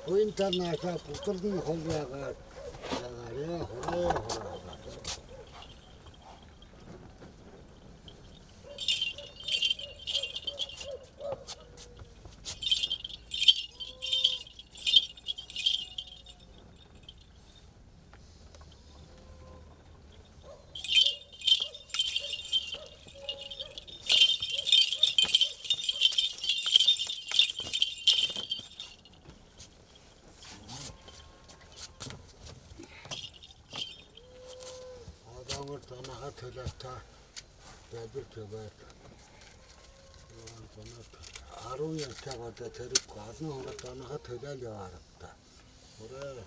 Pointernaka puturdun holyaga yagare hore. Adamı tanaha tölata bir töber. Arun yaşamada terik kazın ona tanaha töler yavarıpta. Oraya.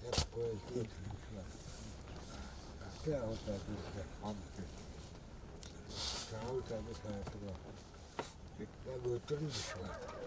Hep böyle क्या होता है दूसरे हम के क्या होता है दिखाया तो इतना गोचर नहीं दिखा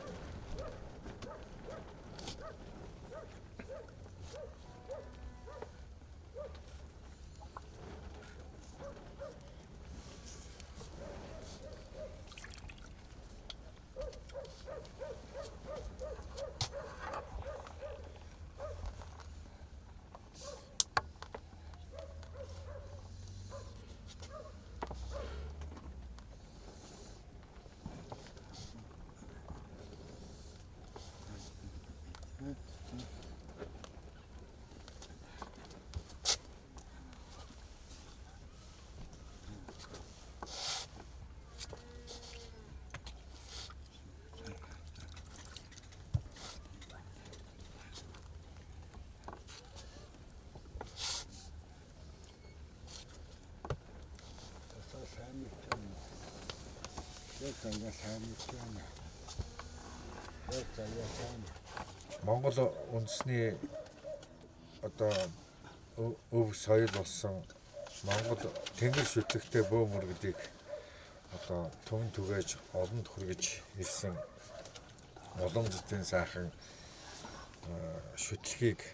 Монгол үндэсний одоо өв соёл болсон Монгол тэнгэр шүтлэгтэй бөөмөр гэдгийг одоо түн түгээж олонд хүргэж ирсэн уламжлалтын сайхан шүтлгийг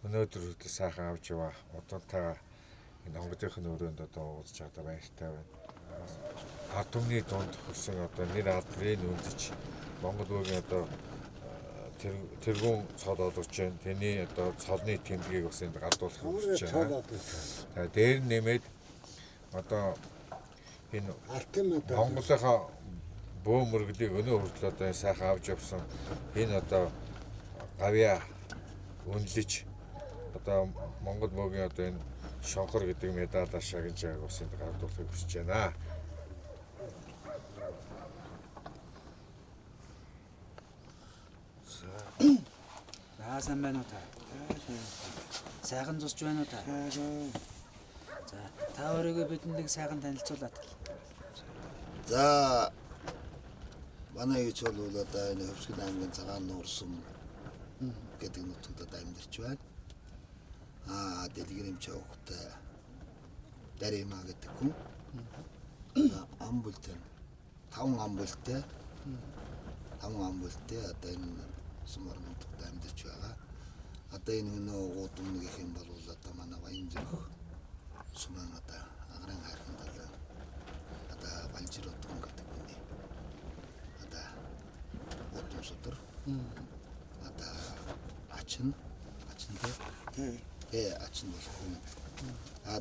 өнөөдөр хүртэл сайхан авч яваа удалтайгаа энэ онгодынхын өрөөнд одоо уулзж байгаа баяртай байна. Ард түмний дунд хүрсэн одоо нэр алдрыг үндэж Монгол үеийн одоо тэргүүн цол олгож байна. Тэний одоо цолны тэмдгийг бас энд гардуулах гэж байна. Тэгээд дээр нэмээд одоо энэ Монголынхаа бөөмөрглийг өнөө хүртэл одоо сайхан авч явсан энэ одоо гавья үнэлж одоо Монгол мөгийн одоо энэ шонхор гэдэг медаль ашигладаг байгааг бас энд гардуулахыг хүсэж байна. Сайн байна уу та? Сайхан зусж байна уу та? За, та өөрийгөө бидэнд сайхан танилцуулаад. За манай гэж бол одоо энэ Хөвсгөл аймгийн цагаан нуурсам гэдэг нутагт амьдарч байна. Дэлгэрэмч явахтай Дарима гэдэг хүн. Ам бүлтэн 5 ам бүлтэй. 5 ам бүлтэй одоо энэ сумар нутагт амьдарч байгаа. Одоо энэ өнөө гудамн гэх юм бол одоо манай Баянзүрх сумын одоо агрын хайрхан талаа одоо Балжир утган гэдэг хүний одоо гудамн содор одоо ачин ачин бол хүн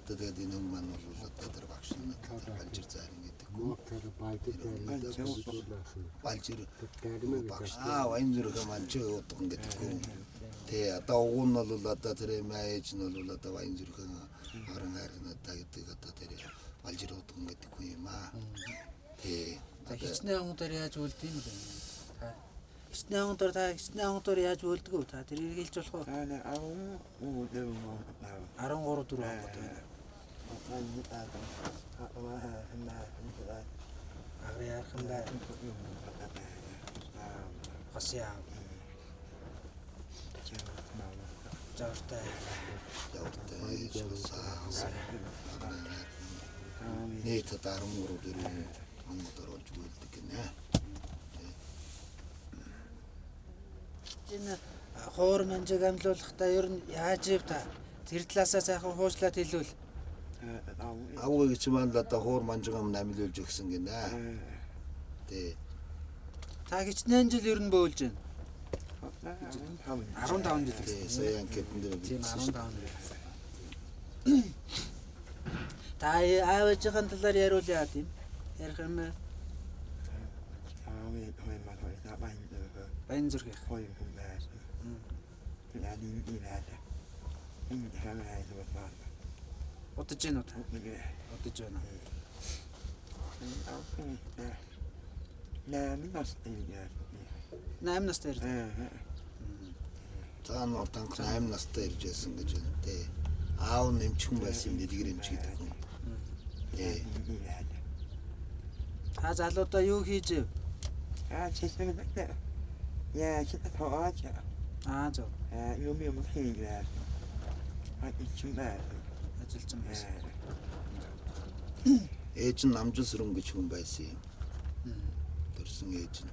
тэгээд энэ хүн маань бол одоо тэр багш нь Балжир заарин гэдэг хүн Балжир багш Баянзүрх Балжир утган гэдэг хүн. Тэгээ одоо уг нь бол одоо тэр маяж нь бол одоо Баянзүрхэн агрын хайрхан одоо гэдэг одоо тэр Балжир утган гэдэг хүн юм аа. Тэгээ хичнээн онгодоор яаж үлдэх юм бэ? Хичнээн онгодоор та хичнээн онгодоор яаж үлдэх вэ? Та тэрийг хэлж болох уу? 13 4 онгод байна. Агрын хайрхан байна. Хасяа Жавтай нийт 13 4 онгодоор олж үлдэх гинэ. Энэ Хуур манжиг амлуулахдаа ер нь яаж ив та? Тэр талаасаа сайхан хуучлаад хэлвэл. Агуу гэж маань л одоо хуур манжигам намилуулж өгсөн гинэ. Тий. Та хичнээн жил ер нь бөөлж байна. 15 жил. Тий, сая анкетэн дээр Тийм бичсэн шүү 15 жил. Та аавынхаа талаар яриул яа тийм? Ярих юм бэ? Баян зүрх. Удаж гэнэ үү та? Удаж байна. Наам настай ирж. За нор танх 8 настай ирж байсан гэж байна. Тий. Аав нь эмчхэн байсан юм дэлгэр эмч гэдэг хүн. Тий. Та залуудаа юу хийж ив? 아, 죄송합니다. 야, 진짜 더 하자. Аа зөв. 요미 뭐 해야. 아, 이쯤만. Ажилчин байсан. Ээж нь намжсрын гэж хүн байсан юм. Төрсөн ээж нь.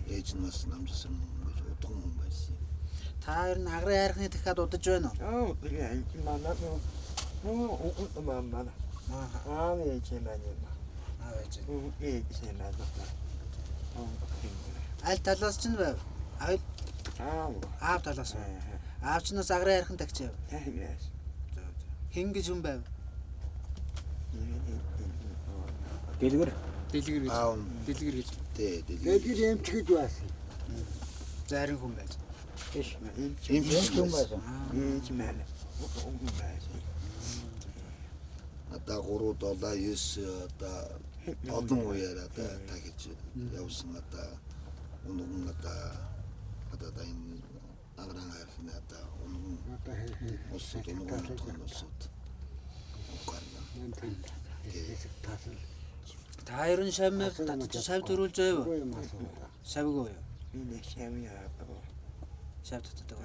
Ээж нь бас намжсрын гэж удган хүн байсан юм. Та ер нь агрын хайрхны дахиад удаж байна уу? 그래, 만나고. 엄마. Аа. 왜 제만이. Аа байж. 예, 제만. Аль талаас ч нь байв? Аав талаас. Аав ч нас агрын хайрхан тагчаав. Хэн гэж хүн байв? Дэлгэр. Дэлгэр гэж. Аав нь Дэлгэр гэж. тий, дэлгэр. Дэлгэр эмч гэж байсан. Зарим хүн байж. Биш. Эмч хүн байсан. 제만. Одоо 3 долоо 9 одоо олон үеэр одоо та гэж явсан одоо үнэн одоо энэ агран хайрхны одоо үнэн усуд үнэн усуд. Та ер нь шамыг татчих шав төрүүлж байв уу? Шавгүй юу? 네, 샤미야. Шав татдаг.